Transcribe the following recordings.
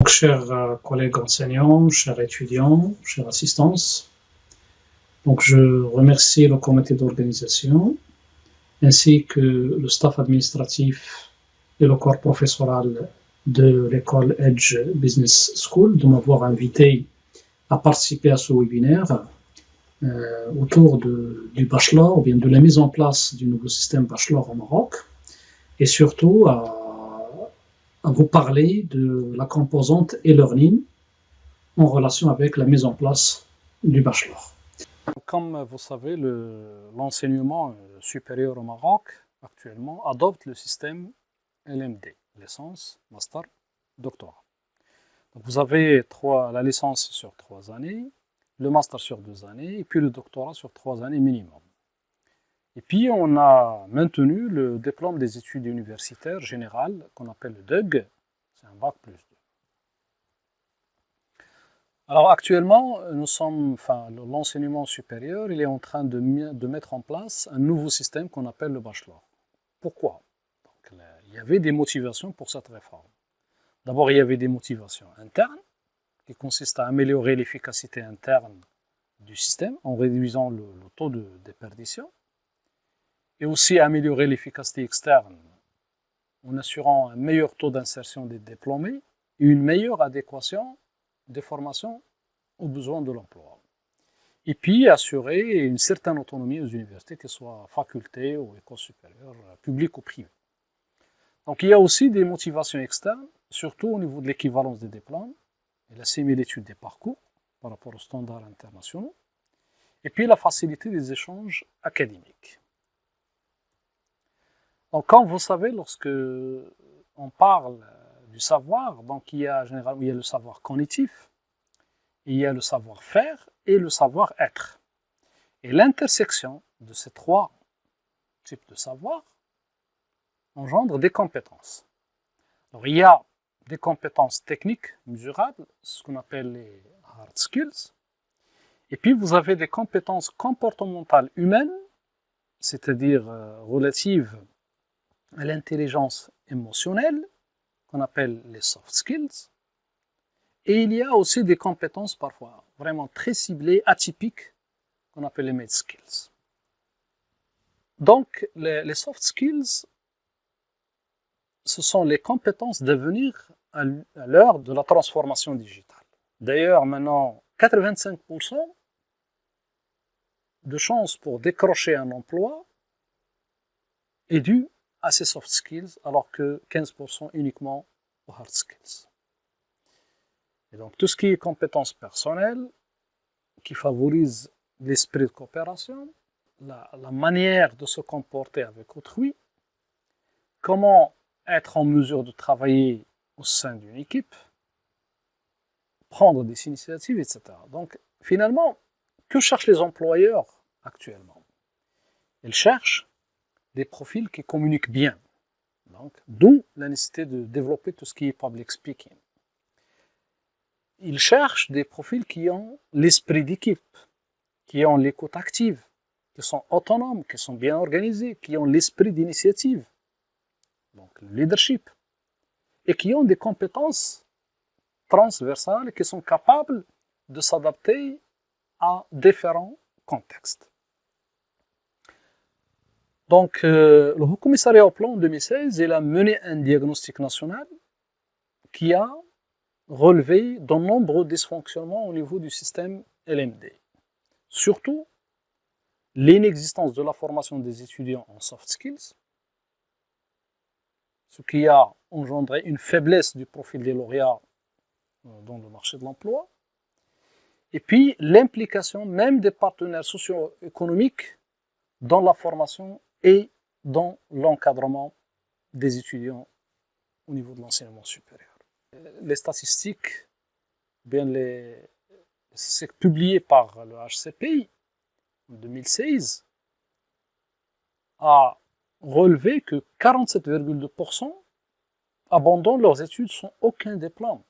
Chers collègues enseignants, chers étudiants, chers assistants, donc je remercie le comité d'organisation ainsi que le staff administratif et le corps professoral de l'école Edge Business School de m'avoir invité à participer à ce webinaire autour du bachelor ou bien de la mise en place du nouveau système bachelor au Maroc et surtout à vous parler de la composante e-learning en relation avec la mise en place du bachelor. Comme vous savez, l'enseignement supérieur au Maroc actuellement adopte le système LMD, licence, master, doctorat. Donc vous avez la licence sur 3 années, le master sur 2 années et puis le doctorat sur 3 années minimum. Et puis on a maintenu le diplôme des études universitaires générales qu'on appelle le DUG, c'est un bac plus 2. Alors actuellement, l'enseignement supérieur, il est en train de mettre en place un nouveau système qu'on appelle le bachelor. Pourquoi? Donc, il y avait des motivations pour cette réforme. D'abord, il y avait des motivations internes qui consistent à améliorer l'efficacité interne du système en réduisant le taux de déperdition et aussi améliorer l'efficacité externe en assurant un meilleur taux d'insertion des diplômés et une meilleure adéquation des formations aux besoins de l'emploi. Et puis assurer une certaine autonomie aux universités, qu'elles soient facultés ou écoles supérieures, publiques ou privées. Donc il y a aussi des motivations externes, surtout au niveau de l'équivalence des diplômes et la similitude des parcours par rapport aux standards internationaux, et puis la facilité des échanges académiques. Donc comme vous savez, lorsque on parle du savoir, donc il y a le savoir cognitif, il y a le savoir-faire et le savoir-être. Et l'intersection de ces 3 types de savoir engendre des compétences. Alors, il y a des compétences techniques mesurables, ce qu'on appelle les hard skills. Et puis, vous avez des compétences comportementales humaines, c'est-à-dire relatives à l'intelligence émotionnelle, qu'on appelle les soft skills. Et il y a aussi des compétences parfois vraiment très ciblées, atypiques, qu'on appelle les made skills. Donc, les soft skills, ce sont les compétences d'avenir à l'heure de la transformation digitale. D'ailleurs, maintenant, 85% de chances pour décrocher un emploi est dû à ces soft skills, alors que 15% uniquement aux hard skills. Et donc, tout ce qui est compétences personnelles, qui favorise l'esprit de coopération, la manière de se comporter avec autrui, comment être en mesure de travailler au sein d'une équipe, prendre des initiatives, etc. Donc, finalement, que cherchent les employeurs actuellement? Ils cherchent des profils qui communiquent bien. Donc, d'où la nécessité de développer tout ce qui est public speaking. Ils cherchent des profils qui ont l'esprit d'équipe, qui ont l'écoute active, qui sont autonomes, qui sont bien organisés, qui ont l'esprit d'initiative, donc le leadership, et qui ont des compétences transversales qui sont capables de s'adapter à différents contextes. Donc, le Haut Commissariat au Plan en 2016, il a mené un diagnostic national qui a relevé de nombreux dysfonctionnements au niveau du système LMD. Surtout, l'inexistence de la formation des étudiants en soft skills, ce qui a engendré une faiblesse du profil des lauréats dans le marché de l'emploi, et puis l'implication même des partenaires socio-économiques dans la formation et dans l'encadrement des étudiants au niveau de l'enseignement supérieur. Les statistiques, c'est publié par le HCPI en 2016, a relevé que 47,2% abandonnent leurs études sans aucun diplôme,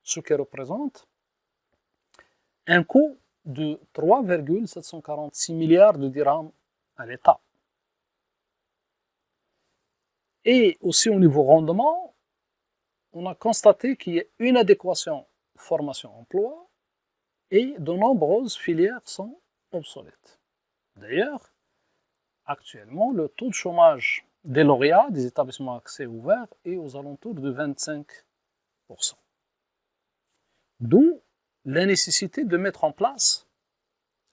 ce qui représente un coût de 3,746 milliards de dirhams à l'État. Et aussi au niveau rendement, on a constaté qu'il y a une adéquation formation-emploi et de nombreuses filières sont obsolètes. D'ailleurs, actuellement, le taux de chômage des lauréats des établissements à accès ouvert est aux alentours de 25%. D'où la nécessité de mettre en place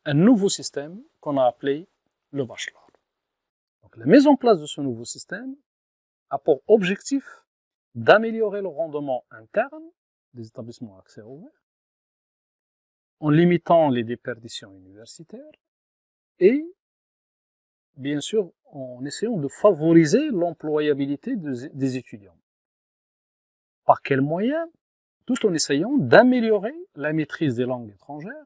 un nouveau système qu'on a appelé le bachelor. Donc, la mise en place de ce nouveau système a pour objectif d'améliorer le rendement interne des établissements à accès ouvert en limitant les déperditions universitaires et, bien sûr, en essayant de favoriser l'employabilité des étudiants. Par quels moyens? Tout en essayant d'améliorer la maîtrise des langues étrangères,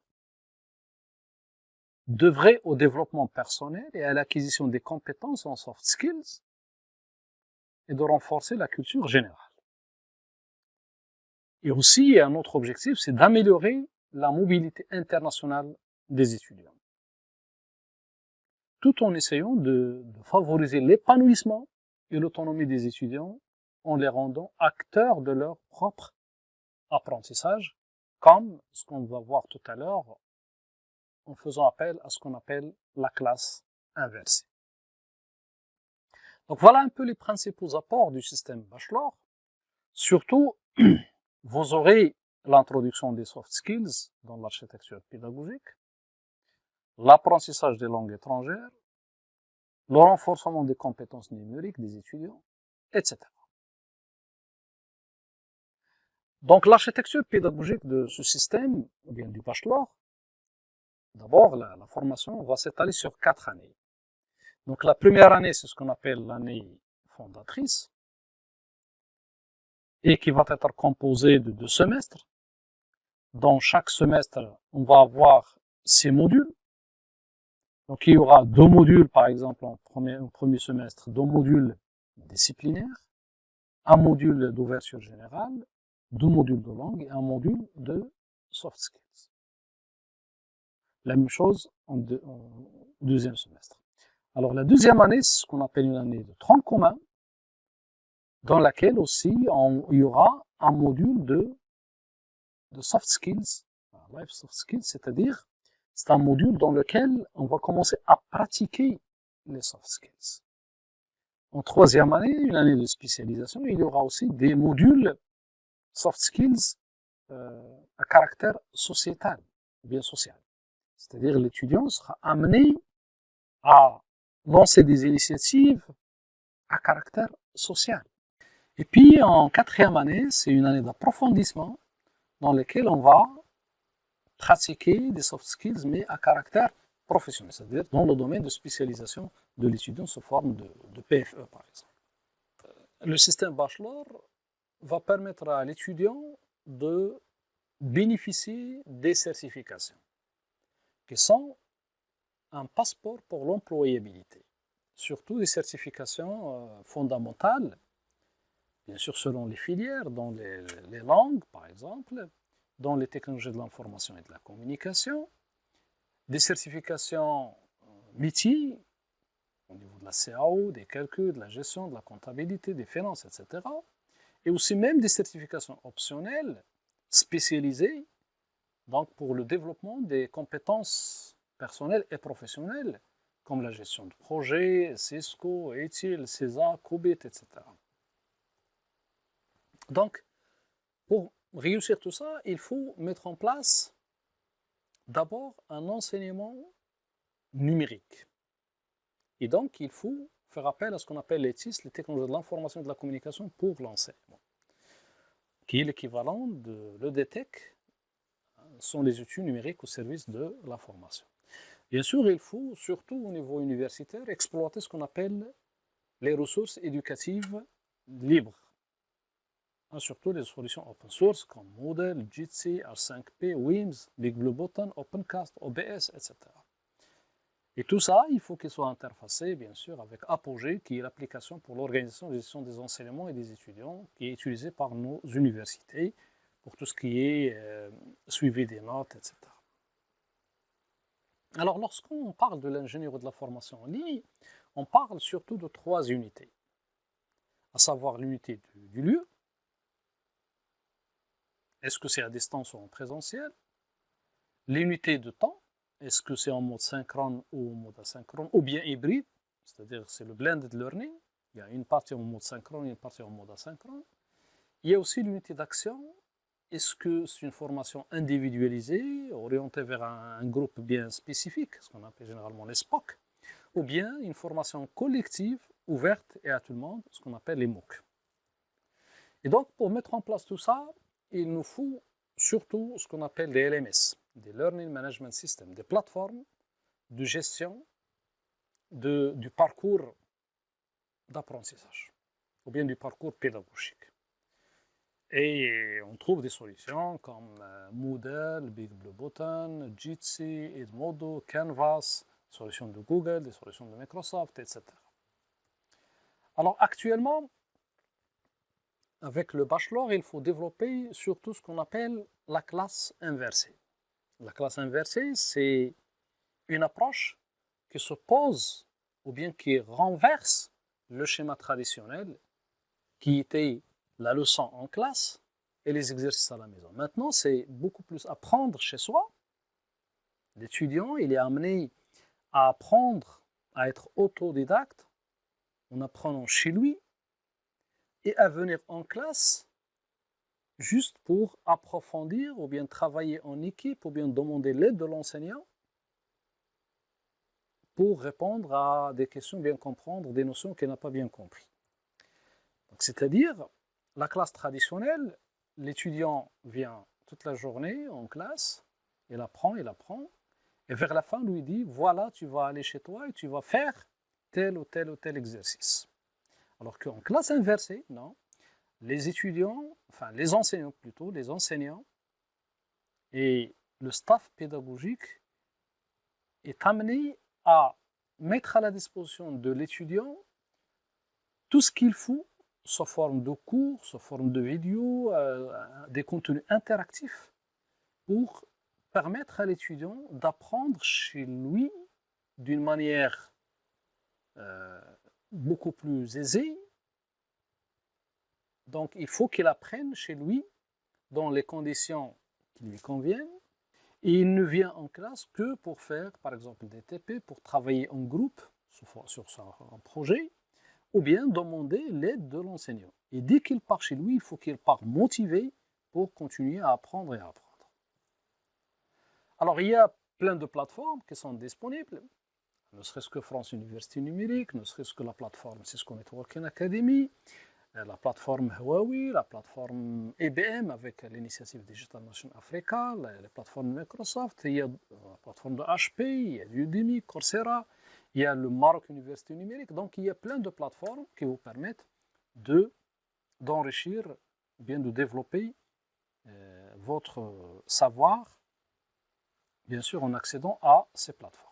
d'œuvrer au développement personnel et à l'acquisition des compétences en soft skills et de renforcer la culture générale. Et aussi, un autre objectif, c'est d'améliorer la mobilité internationale des étudiants, tout en essayant de favoriser l'épanouissement et l'autonomie des étudiants en les rendant acteurs de leur propre apprentissage, comme ce qu'on va voir tout à l'heure en faisant appel à ce qu'on appelle la classe inversée. Donc voilà un peu les principaux apports du système bachelor. Surtout, vous aurez l'introduction des soft skills dans l'architecture pédagogique, l'apprentissage des langues étrangères, le renforcement des compétences numériques des étudiants, etc. Donc l'architecture pédagogique de ce système, ou bien du bachelor, d'abord la formation va s'étaler sur 4 années. Donc la première année, c'est ce qu'on appelle l'année fondatrice, et qui va être composée de 2 semestres. Dans chaque semestre, on va avoir 6 modules. Donc il y aura 2 modules, par exemple, en premier semestre, 2 modules disciplinaires, un module d'ouverture générale, 2 modules de langue et un module de soft skills. La même chose en deuxième semestre. Alors la deuxième année, c'est ce qu'on appelle une année de tronc commun, dans laquelle aussi il y aura un module de soft skills, life soft skills, c'est-à-dire c'est un module dans lequel on va commencer à pratiquer les soft skills. En troisième année, une année de spécialisation, il y aura aussi des modules soft skills à caractère sociétal, bien social. C'est-à-dire l'étudiant sera amené à lancer des initiatives à caractère social. Et puis en quatrième année, c'est une année d'approfondissement dans laquelle on va pratiquer des soft skills mais à caractère professionnel, c'est-à-dire dans le domaine de spécialisation de l'étudiant sous forme de PFE par exemple. Le système bachelor va permettre à l'étudiant de bénéficier des certifications qui sont un passeport pour l'employabilité, surtout des certifications fondamentales, bien sûr selon les filières, dans les langues par exemple, dans les technologies de l'information et de la communication, des certifications métiers au niveau de la CAO, des calculs, de la gestion, de la comptabilité, des finances, etc. Et aussi même des certifications optionnelles spécialisées donc pour le développement des compétences personnelles et professionnelles comme la gestion de projet, Cisco, ETIL, CESA, COBIT, etc. Donc, pour réussir tout ça, il faut mettre en place d'abord un enseignement numérique. Et donc, il faut faire appel à ce qu'on appelle les TIS, les technologies de l'information et de la communication pour l'enseignement, qui est l'équivalent de l'EDTech, sont les outils numériques au service de la formation. Bien sûr, il faut, surtout au niveau universitaire, exploiter ce qu'on appelle les ressources éducatives libres. Surtout les solutions open source comme Moodle, Jitsi, R5P, WIMS, Big Blue Button, OpenCast, OBS, etc. Et tout ça, il faut qu'il soit interfacé, bien sûr, avec Apogee, qui est l'application pour l'organisation et la gestion des enseignements et des étudiants, qui est utilisée par nos universités pour tout ce qui est suivi des notes, etc. Alors, lorsqu'on parle de l'ingénierie de la formation en ligne, on parle surtout de 3 unités, à savoir l'unité du lieu, est-ce que c'est à distance ou en présentiel? L'unité de temps, est-ce que c'est en mode synchrone ou en mode asynchrone, ou bien hybride, c'est-à-dire c'est le blended learning, il y a une partie en mode synchrone et une partie en mode asynchrone. Il y a aussi l'unité d'action, est-ce que c'est une formation individualisée, orientée vers un groupe bien spécifique, ce qu'on appelle généralement les SPOC, ou bien une formation collective, ouverte et à tout le monde, ce qu'on appelle les MOOC. Et donc, pour mettre en place tout ça, il nous faut surtout ce qu'on appelle des LMS, des Learning Management Systems, des plateformes de gestion du parcours d'apprentissage, ou bien du parcours pédagogique. Et on trouve des solutions comme Moodle, Big Blue Button, Jitsi, Edmodo, Canvas, des solutions de Google, des solutions de Microsoft, etc. Alors actuellement, avec le bachelor, il faut développer surtout ce qu'on appelle la classe inversée. La classe inversée, c'est une approche qui s'oppose ou bien qui renverse le schéma traditionnel qui était la leçon en classe et les exercices à la maison. Maintenant, c'est beaucoup plus apprendre chez soi. L'étudiant, il est amené à apprendre, à être autodidacte en apprenant chez lui et à venir en classe juste pour approfondir ou bien travailler en équipe ou bien demander l'aide de l'enseignant pour répondre à des questions, bien comprendre des notions qu'il n'a pas bien compris. C'est-à-dire, la classe traditionnelle, l'étudiant vient toute la journée en classe, il apprend, et vers la fin, lui dit, voilà, tu vas aller chez toi et tu vas faire tel ou tel ou tel exercice. Alors qu'en classe inversée, non, les étudiants, enfin les enseignants plutôt, les enseignants et le staff pédagogique est amené à mettre à la disposition de l'étudiant tout ce qu'il faut sous forme de cours, sous forme de vidéos, des contenus interactifs pour permettre à l'étudiant d'apprendre chez lui d'une manière beaucoup plus aisée. Donc, il faut qu'il apprenne chez lui dans les conditions qui lui conviennent. Et il ne vient en classe que pour faire, par exemple, des TP, pour travailler en groupe sur un projet, ou bien demander l'aide de l'enseignant. Et dès qu'il part chez lui, il faut qu'il parte motivé pour continuer à apprendre et à apprendre. Alors, il y a plein de plateformes qui sont disponibles, ne serait-ce que France Université Numérique, ne serait-ce que la plateforme Cisco Networking Academy, la plateforme Huawei, la plateforme IBM avec l'initiative Digital Nation Africa, les plateformes Microsoft, il y a la plateforme de HP, il y a Udemy, Coursera, il y a le Maroc Université Numérique. Donc, il y a plein de plateformes qui vous permettent d'enrichir, bien de développer votre savoir, bien sûr en accédant à ces plateformes.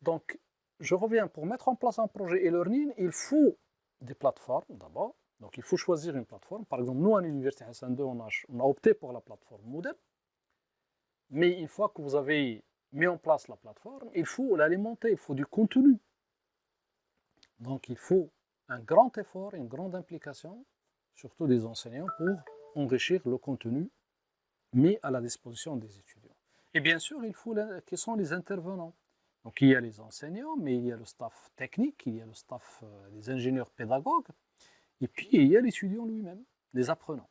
Donc, je reviens, pour mettre en place un projet e-learning, il faut des plateformes d'abord. Donc, il faut choisir une plateforme. Par exemple, nous, à l'Université Hassan II, on a opté pour la plateforme Moodle. Mais une fois que vous avez mis en place la plateforme, il faut l'alimenter, il faut du contenu. Donc, il faut un grand effort, une grande implication, surtout des enseignants, pour enrichir le contenu mis à la disposition des étudiants. Et bien sûr, il faut qui sont les intervenants. Donc, il y a les enseignants, mais il y a le staff technique, il y a le staff des ingénieurs pédagogues, et puis il y a l'étudiant lui-même, les apprenants.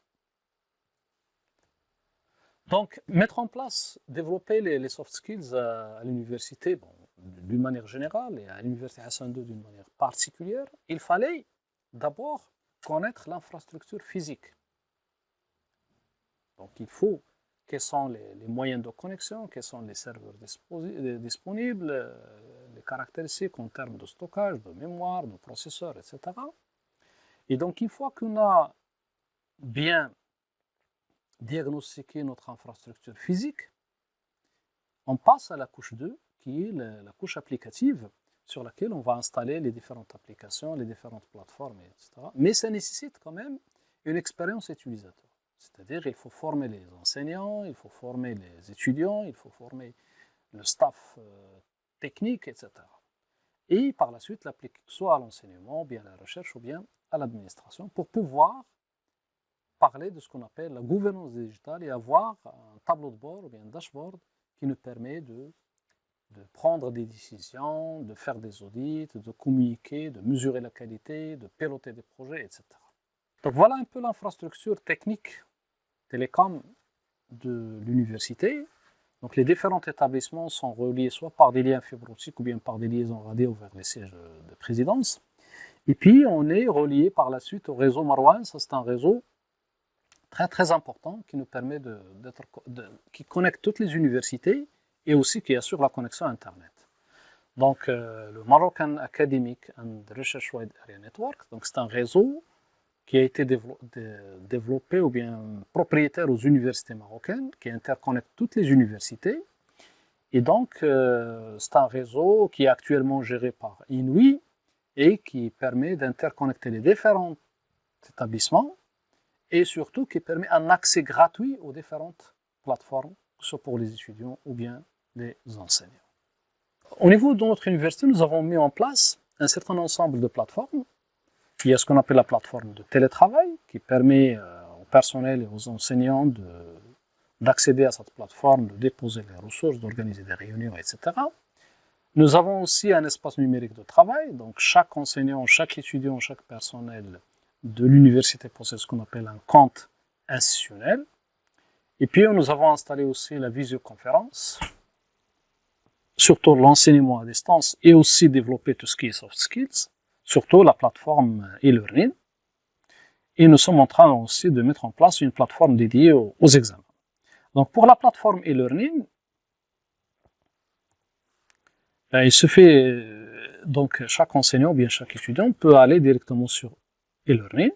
Donc, mettre en place, développer les soft skills à l'université, bon, d'une manière générale, et à l'Université Hassan II d'une manière particulière, il fallait d'abord connaître l'infrastructure physique. Donc, il faut quels sont les moyens de connexion, quels sont les serveurs disponibles, les caractéristiques en termes de stockage, de mémoire, de processeur, etc. Et donc, une fois qu'on a bien diagnostiqué notre infrastructure physique, on passe à la couche 2, qui est la couche applicative, sur laquelle on va installer les différentes applications, les différentes plateformes, etc. Mais ça nécessite quand même une expérience utilisateur. C'est-à-dire qu'il faut former les enseignants, il faut former les étudiants, il faut former le staff technique, etc. Et par la suite, l'appliquer soit à l'enseignement, bien à la recherche, ou bien à l'administration, pour pouvoir parler de ce qu'on appelle la gouvernance digitale et avoir un tableau de bord ou bien un dashboard qui nous permet de prendre des décisions, de faire des audits, de communiquer, de mesurer la qualité, de piloter des projets, etc. Donc voilà un peu l'infrastructure technique télécom de l'université. Donc les différents établissements sont reliés soit par des liens fibre optique ou bien par des liaisons radio vers les sièges de présidence. Et puis on est relié par la suite au réseau Marwan. Ça c'est un réseau très très important qui nous permet qui connecte toutes les universités et aussi qui assure la connexion Internet. Donc le Moroccan Academic and Research Wide Area Network, donc c'est un réseau qui a été développé ou bien propriétaire aux universités marocaines, qui interconnecte toutes les universités. Et donc, c'est un réseau qui est actuellement géré par Inouï et qui permet d'interconnecter les différents établissements et surtout qui permet un accès gratuit aux différentes plateformes, que ce soit pour les étudiants ou bien les enseignants. Au niveau de notre université, nous avons mis en place un certain ensemble de plateformes. Il y a ce qu'on appelle la plateforme de télétravail qui permet au personnel et aux enseignants d'accéder à cette plateforme, de déposer les ressources, d'organiser des réunions, etc. Nous avons aussi un espace numérique de travail, donc chaque enseignant, chaque étudiant, chaque personnel de l'université possède ce qu'on appelle un compte institutionnel. Et puis nous avons installé aussi la visioconférence, surtout l'enseignement à distance et aussi développer tout ce qui est soft skills. Surtout la plateforme e-learning. Et nous sommes en train aussi de mettre en place une plateforme dédiée aux examens. Donc pour la plateforme e-learning, il se fait, donc chaque enseignant ou bien chaque étudiant peut aller directement sur e-learning.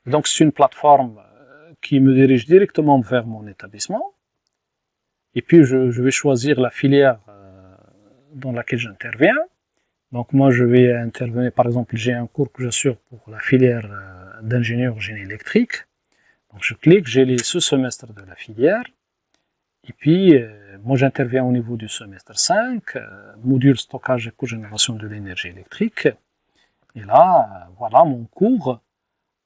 Donc c'est une plateforme qui me dirige directement vers mon établissement. Et puis je vais choisir la filière dans laquelle j'interviens. Donc moi je vais intervenir, par exemple j'ai un cours que j'assure pour la filière d'ingénieur génie électrique. Donc je clique, j'ai ce semestre de la filière. Et puis moi j'interviens au niveau du semestre 5, module stockage et cogénération de l'énergie électrique. Et là, voilà mon cours.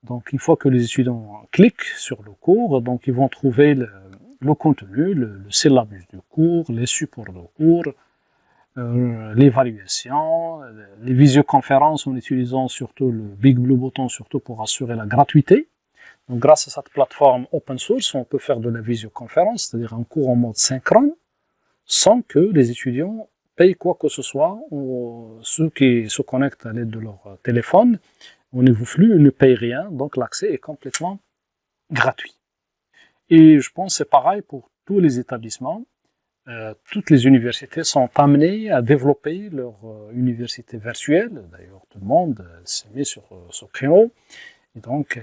Donc une fois que les étudiants cliquent sur le cours, donc ils vont trouver le contenu, le syllabus du cours, les supports de cours, l'évaluation, les visioconférences en utilisant surtout le Big Blue Button surtout pour assurer la gratuité. Donc grâce à cette plateforme open source, on peut faire de la visioconférence, c'est-à-dire un cours en mode synchrone, sans que les étudiants payent quoi que ce soit, ou ceux qui se connectent à l'aide de leur téléphone au niveau flux ne payent rien, donc l'accès est complètement gratuit. Et je pense que c'est pareil pour tous les établissements. Toutes les universités sont amenées à développer leur université virtuelle. D'ailleurs, tout le monde s'est mis sur ce créneau. Et donc,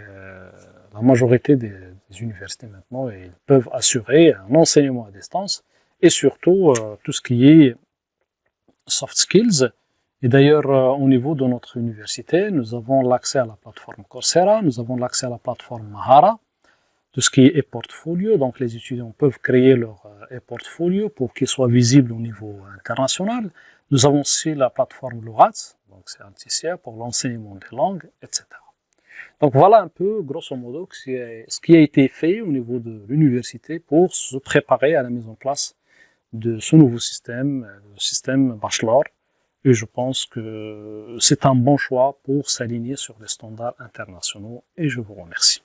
la majorité des universités maintenant, ils peuvent assurer un enseignement à distance et surtout tout ce qui est soft skills. Et d'ailleurs, au niveau de notre université, nous avons l'accès à la plateforme Coursera, nous avons l'accès à la plateforme Mahara, tout ce qui est e-portfolio. Donc, les étudiants peuvent créer leur e-portfolio pour qu'il soit visible au niveau international. Nous avons aussi la plateforme Lourat, donc c'est un TCA pour l'enseignement des langues, etc. Donc, voilà un peu, grosso modo, ce qui a été fait au niveau de l'université pour se préparer à la mise en place de ce nouveau système, le système Bachelor. Et je pense que c'est un bon choix pour s'aligner sur des standards internationaux. Et je vous remercie.